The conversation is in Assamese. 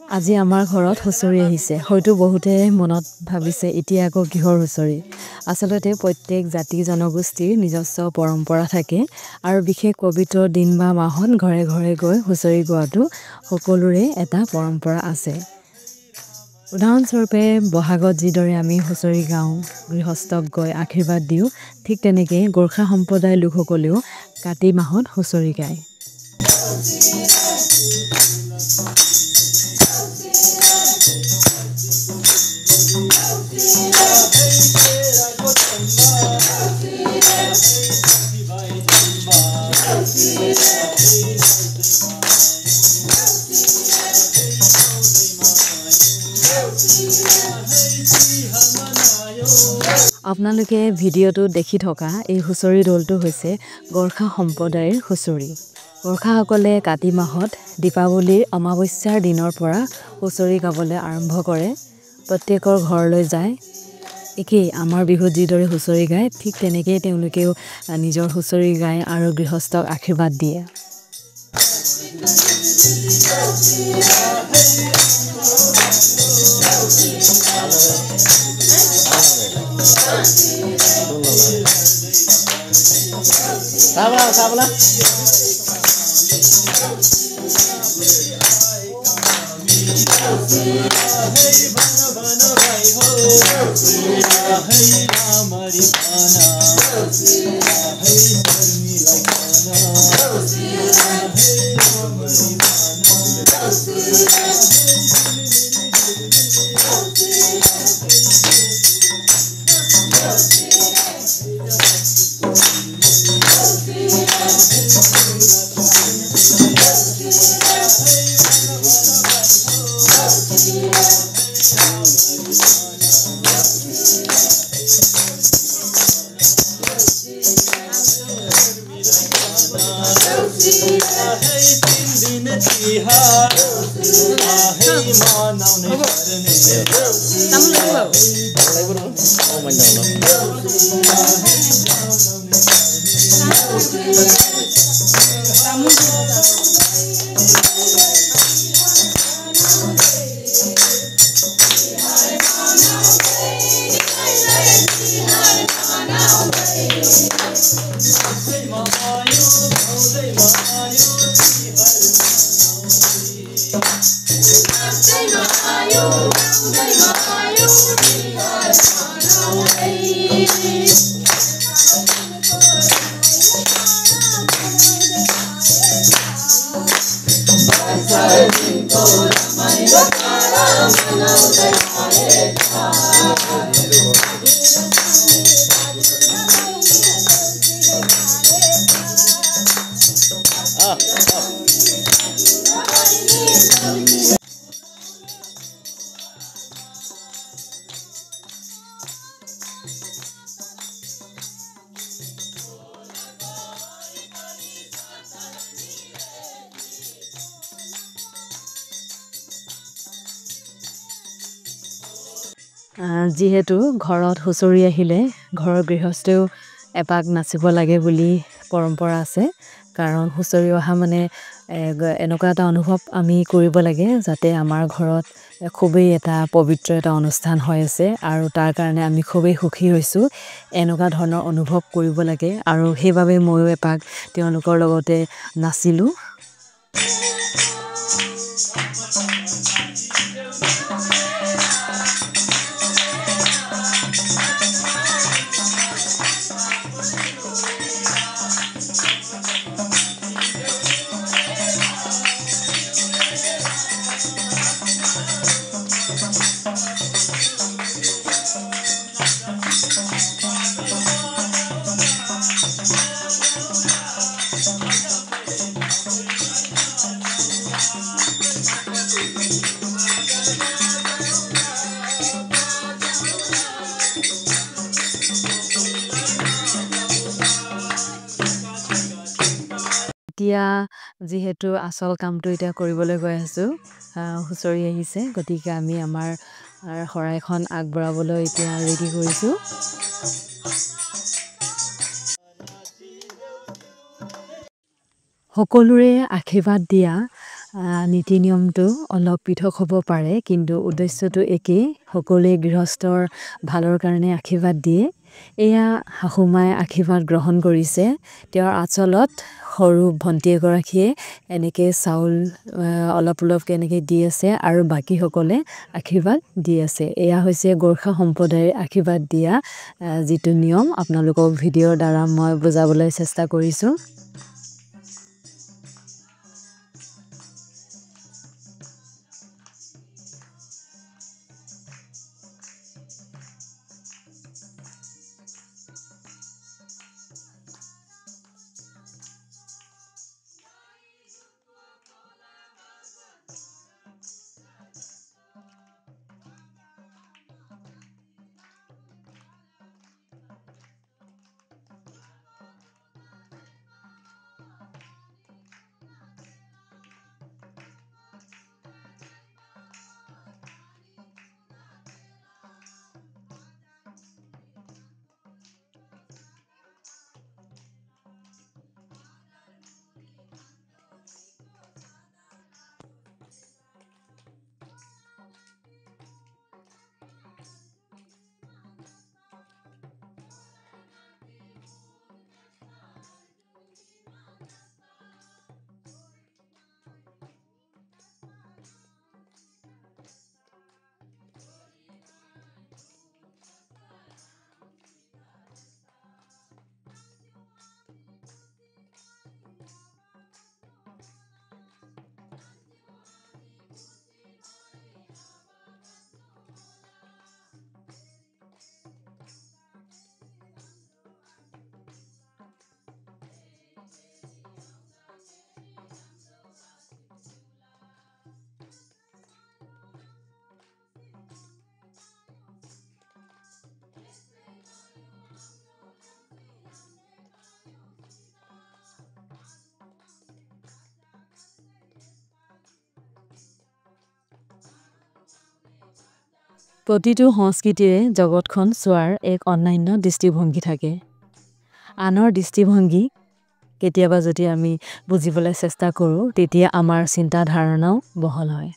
আজি আমাৰ ঘৰত হুঁচৰি আহিছে হয়তো বহুতে মনত ভাবিছে এতিয়া আকৌ কিহৰ হুঁচৰি আচলতে প্ৰত্যেক জাতি জনগোষ্ঠীৰ নিজস্ব পৰম্পৰা থাকে আৰু বিশেষ পবিত্ৰ দিন বা মাহত ঘৰে ঘৰে গৈ হুঁচৰি গোৱাটো সকলোৰে এটা পৰম্পৰা আছে উদাহৰণস্বৰূপে বহাগত যিদৰে আমি হুঁচৰি গাওঁ গৃহস্থক গৈ আশীৰ্বাদ দিওঁ ঠিক তেনেকৈ গোৰ্খা সম্প্ৰদায়ৰ লোকসকলেও কাতি মাহত হুঁচৰি গায় আপোনালোকে ভিডিঅ'টো দেখি থকা এই হুঁচৰি দলটো হৈছে গোৰ্খা সম্প্ৰদায়ৰ হুঁচৰি গোৰ্খাসকলে কাতি মাহত দীপাৱলীৰ অমাৱস্যাৰ দিনৰ পৰা হুঁচৰি গাবলৈ আৰম্ভ কৰে প্ৰত্যেকৰ ঘৰলৈ যায় একেই আমাৰ বিহুত যিদৰে হুঁচৰি গায় ঠিক তেনেকেই তেওঁলোকেও নিজৰ হুঁচৰি গায় আৰু গৃহস্থক আশীৰ্বাদ দিয়ে Sabla. যিহেতু ঘৰত হুঁচৰি আহিলে ঘৰৰ গৃহস্থেও এপাক নাচিব লাগে বুলি পৰম্পৰা আছে কাৰণ হুঁচৰি অহা মানে এনেকুৱা এটা অনুভৱ আমি কৰিব লাগে যাতে আমাৰ ঘৰত খুবেই এটা পবিত্ৰ এটা অনুষ্ঠান হৈ আছে আৰু তাৰ কাৰণে আমি খুবেই সুখী হৈছোঁ এনেকুৱা ধৰণৰ অনুভৱ কৰিব লাগে আৰু সেইবাবে ময়ো এপাক তেওঁলোকৰ লগতে নাচিলোঁ এতিয়া যিহেতু আচল কামটো এতিয়া কৰিবলৈ গৈ আছোঁ হুঁচৰি আহিছে গতিকে আমি আমাৰ শৰাইখন আগবঢ়াবলৈ এতিয়া ৰেডি কৰিছোঁ সকলোৰে আশীৰ্বাদ দিয়া নীতি নিয়মটো অলপ পৃথক হ'ব পাৰে কিন্তু উদ্দেশ্যটো একেই সকলোৱে গৃহস্থৰ ভালৰ কাৰণে আশীৰ্বাদ দিয়ে এয়া শাহুমাই আশীৰ্বাদ গ্ৰহণ কৰিছে তেওঁৰ আচলত সৰু ভণ্টি এগৰাকীয়ে এনেকৈ চাউল অলপ অলপকৈ এনেকৈ দি আছে আৰু বাকীসকলে আশীৰ্বাদ দি আছে এয়া হৈছে গোৰ্খা সম্প্ৰদায়ৰ আশীৰ্বাদ দিয়া যিটো নিয়ম আপোনালোকক ভিডিঅ'ৰ দ্বাৰা মই বুজাবলৈ চেষ্টা কৰিছোঁ প্ৰতিটো সংস্কৃতিৰে জগতখন চোৱাৰ এক অনন্য দৃষ্টিভংগী থাকে আনৰ দৃষ্টিভংগী কেতিয়াবা যদি আমি বুজিবলৈ চেষ্টা কৰোঁ তেতিয়া আমাৰ চিন্তা ধাৰণাও বহল হয়